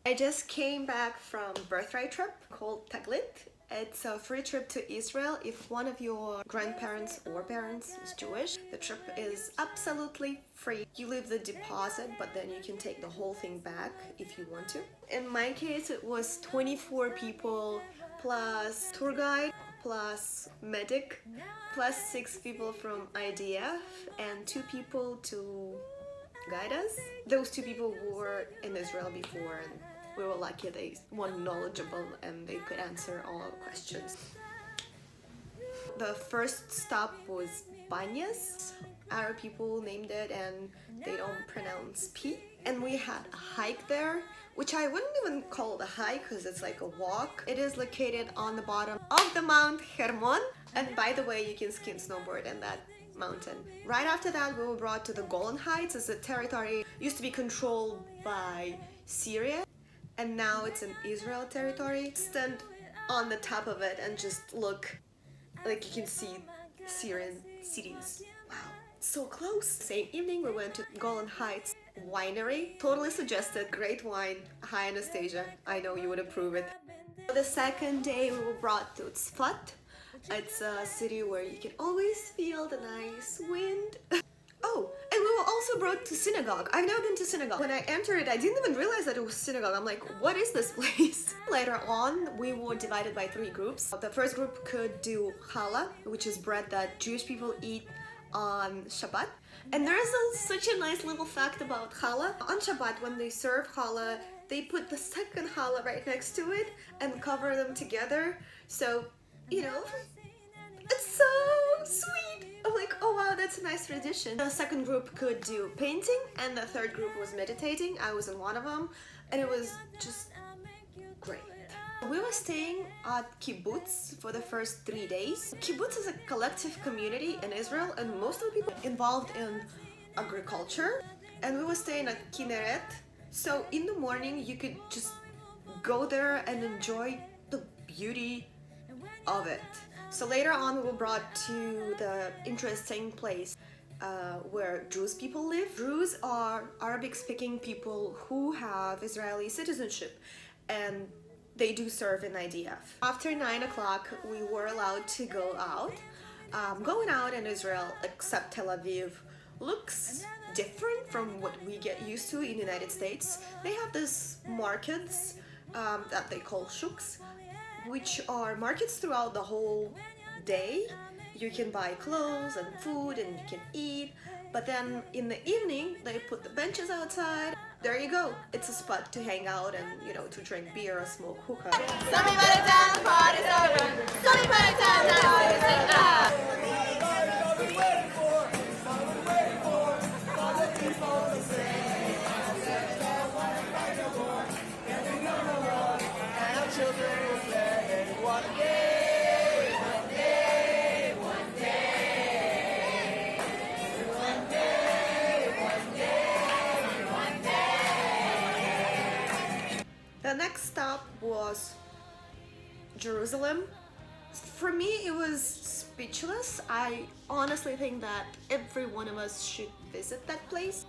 I just came back from Birthright trip called Taglit. It's a free trip to Israel if one of your grandparents or parents is Jewish. The trip is absolutely free. You leave the deposit, but then you can take the whole thing back if you want to. In my case, it was 24 people plus tour guide, plus medic, plus 6 people from IDF, and 2 people to guide us. Those 2 people were in Israel before, and we were lucky they were knowledgeable and they could answer all our questions. The first stop was Banyas. Arab people named it and they don't pronounce P. And we had a hike there, which I wouldn't even call it a hike because it's like a walk. It is located on the bottom of the Mount Hermon. And by the way, you can ski and snowboard in that mountain. Right after that, we were brought to the Golan Heights. It's a territory used to be controlled by Syria, and now it's an Israel territory. Stand on the top of it and just look, like you can see Syrian cities. Wow, so close. Same evening, we went to Golan Heights Winery. Totally suggested, great wine, high Anastasia. I know you would approve it. The second day, we were brought to Tzfat. It's a city where you can always feel the nice wind. Oh, and we were also brought to synagogue. I've never been to synagogue. When I entered it, I didn't even realize that it was synagogue. I'm like, what is this place? Later on, we were divided by 3 groups. The first group could do challah, which is bread that Jewish people eat on Shabbat. And there is such a nice little fact about challah. On Shabbat, when they serve challah, they put the second challah right next to it and cover them together. So, you know, it's so sweet. I'm like, oh wow, that's a nice tradition. The second group could do painting and the third group was meditating. I was in one of them and it was just great. We were staying at kibbutz for the first 3 days. Kibbutz is a collective community in Israel and most of the people involved in agriculture. And we were staying at Kinneret. So in the morning you could just go there and enjoy the beauty of it. So later on we were brought to the interesting place where Druze people live. Druze are Arabic speaking people who have Israeli citizenship and they do serve in IDF. After 9 o'clock we were allowed to go out. Going out in Israel, except Tel Aviv, looks different from what we get used to in the United States. They have these markets that they call shuks, which are markets throughout the whole day. You can buy clothes and food and you can eat, but then in the evening they put the benches outside. There you go, it's a spot to hang out and, you know, to drink beer or smoke hookah. Party's over. The next stop was Jerusalem. For me, it was speechless. I honestly think that every one of us should visit that place.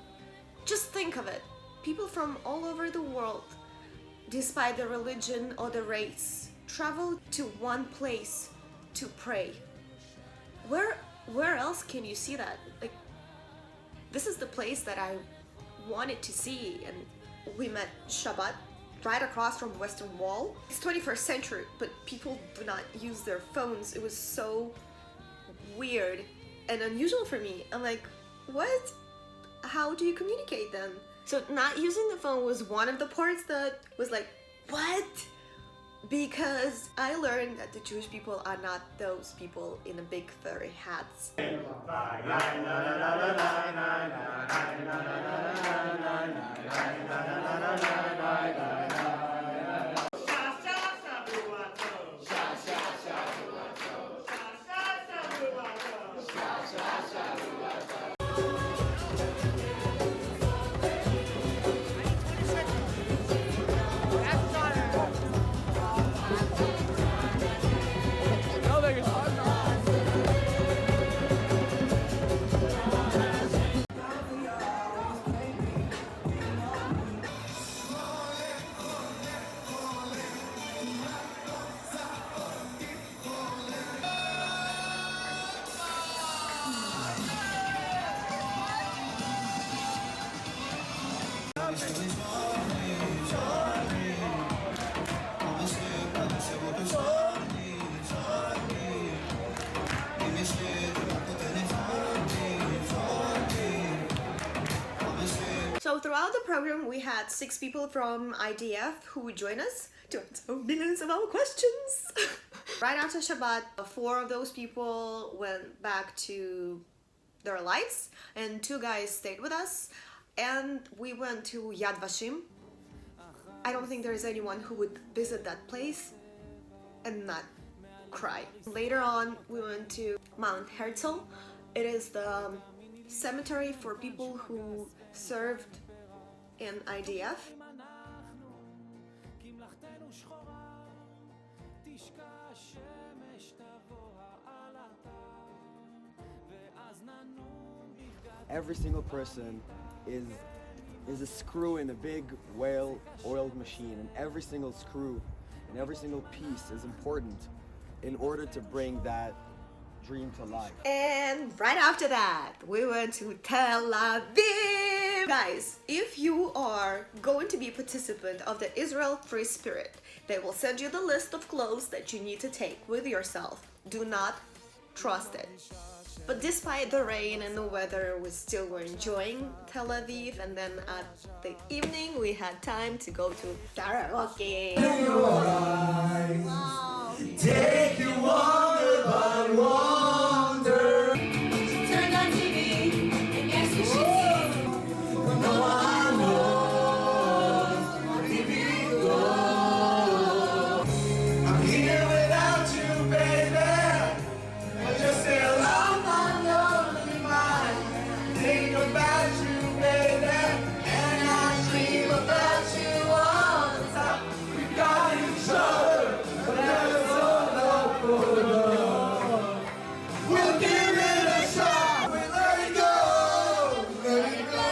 Just think of it. People from all over the world, despite the religion or the race, travel to one place to pray. Where else can you see that? Like, this is the place that I wanted to see, and we met Shabbat right across from Western Wall. It's 21st century, but people do not use their phones. It was so weird and unusual for me. I'm like, what? How do you communicate then? So not using the phone was one of the parts that was like, what? Because I learned that the Jewish people are not those people in the big furry hats. program, we had 6 people from IDF who would join us to answer millions of our questions. Right after Shabbat, 4 of those people went back to their lives, and 2 guys stayed with us, and we went to Yad Vashem. I don't think there's anyone who would visit that place and not cry. Later on, we went to Mount Herzl. It is the cemetery for people who served in IDF. Every single person is a screw in a big well-oiled machine, and every single screw and every single piece is important in order to bring that dream to life. And right after that, we went to Tel Aviv. Guys, if you are going to be a participant of the Israel Free Spirit, they will send you the list of clothes that you need to take with yourself. Do not trust it. But despite the rain and the weather, we still were enjoying Tel Aviv, and then at the evening we had time to go to karaoke. Wow. Take you wonder by wonder. Turn on TV and guess who she sees? No one knows. TV goes. I'm here without you, baby. I just say hello, my lonely mind. Think about you, baby, and I dream about you all the time. We got each other, but that's all for love. We'll give it a shot. We let it go, let it go.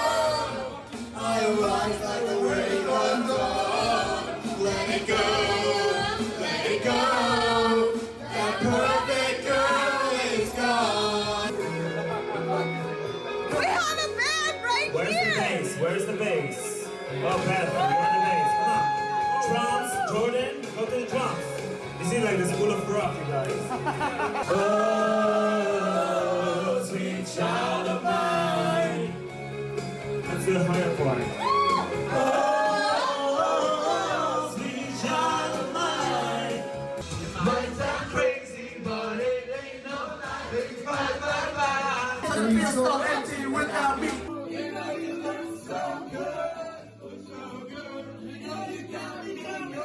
I rise like the rain on dawn. Let it go, let it go. That perfect girl is gone. We have a band right Where's here! the bass? Where's the bass? Oh, Beth, you want the bass? Come on. Drums, Jordan, go to the drums. This is like the school of rock, you guys. Oh, sweet child of mine. Let's do the higher part. Oh, sweet child of mine. Might sound crazy, but it ain't no lie. Baby, bye, bye, bye. Doesn't feel so empty without me. You know you look so good. Look so good. You know you got me going on.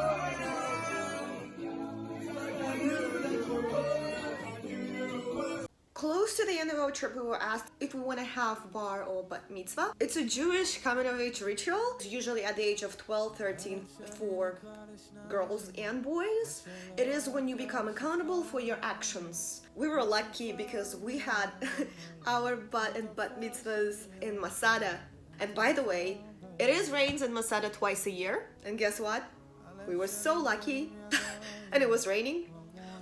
Close to the end of our trip, we were asked if we want to have bar or bat mitzvah. It's a Jewish coming-of-age ritual, usually at the age of 12, 13 for girls and boys. It is when you become accountable for your actions. We were lucky because we had our bat and bat mitzvahs in Masada. And by the way, it is rains in Masada twice a year. And guess what? We were so lucky and it was raining.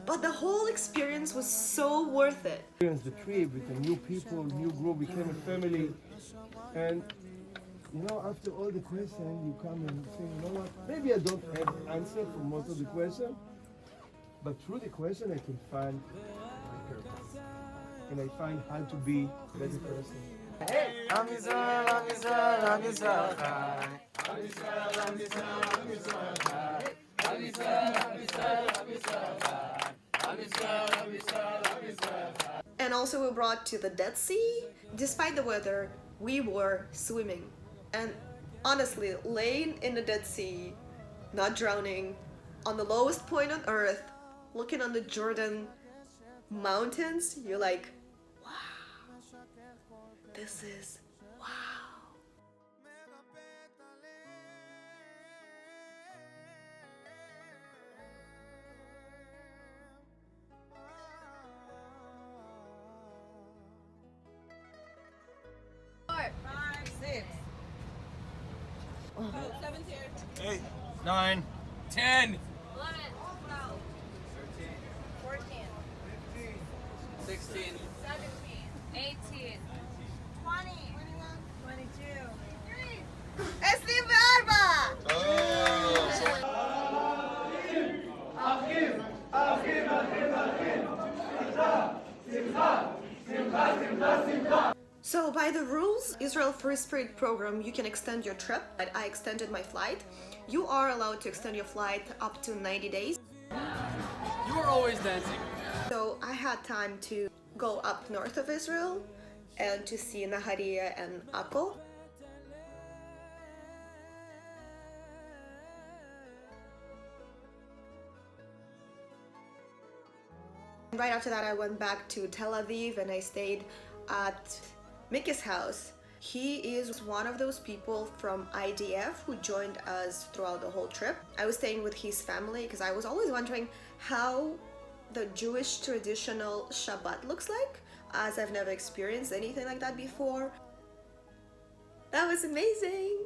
But the whole experience was so worth it. The trip with the new people, new group, became a family. And you know, after all the questions, you come and say, you know what, maybe I don't have answer for most of the questions, but through the question I can find my purpose. And I find how to be a better person. Hey! Am Yisrael, Am Yisrael, Am Yisrael, Chai. Am Yisrael, Am Yisrael, Am Yisrael, Chai. Am Yisrael, Am Yisrael, Am Yisrael, Chai. And also we brought to the Dead Sea. Despite the weather, we were swimming. And honestly, laying in the Dead Sea, not drowning, on the lowest point on earth, looking on the Jordan mountains, you're like, wow, this is wow. Oh. 17. 8, 9, 10. 11. 12. 13. 14. 16. 17. 18. 20. 21. 22. 23. 24. So by the rules, Israel Free Spirit program, you can extend your trip. I extended my flight. You are allowed to extend your flight up to 90 days. You are always dancing. So I had time to go up north of Israel and to see Nahariya and Akko. Right after that, I went back to Tel Aviv and I stayed at Mickey's house. He is one of those people from IDF who joined us throughout the whole trip. I was staying with his family because I was always wondering how the Jewish traditional Shabbat looks like, as I've never experienced anything like that before. That was amazing.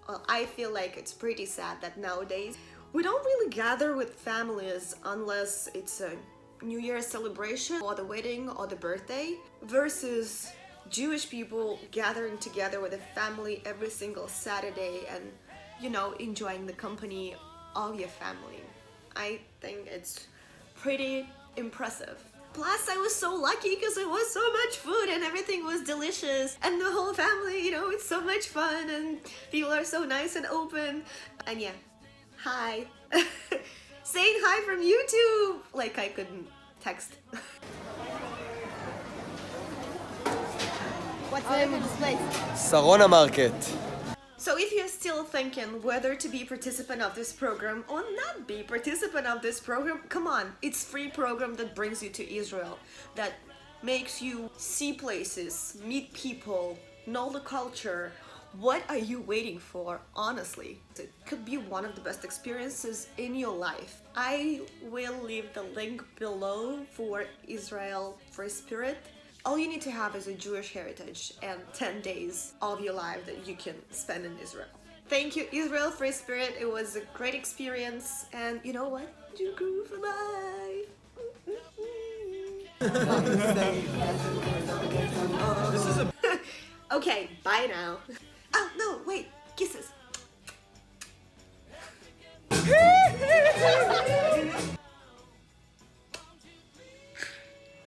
Well, I feel like it's pretty sad that nowadays we don't really gather with families unless it's a New Year's celebration or the wedding or the birthday, versus Jewish people gathering together with a family every single Saturday and, you know, enjoying the company of your family. I think it's pretty impressive. Plus, I was so lucky because it was so much food and everything was delicious, and the whole family, you know, it's so much fun and people are so nice and open. And yeah, hi. Saying hi from YouTube! Like I couldn't text. What's the name of this place? Sarona Market. So if you're still thinking whether to be participant of this program or not be participant of this program, come on, it's free program that brings you to Israel, that makes you see places, meet people, know the culture. What are you waiting for, honestly? It could be one of the best experiences in your life. I will leave the link below for Israel Free Spirit. All you need to have is a Jewish heritage and 10 days of your life that you can spend in Israel. Thank you, Israel Free Spirit. It was a great experience. And you know what? You grew for life. Okay, bye now. Oh, no, wait. Kisses.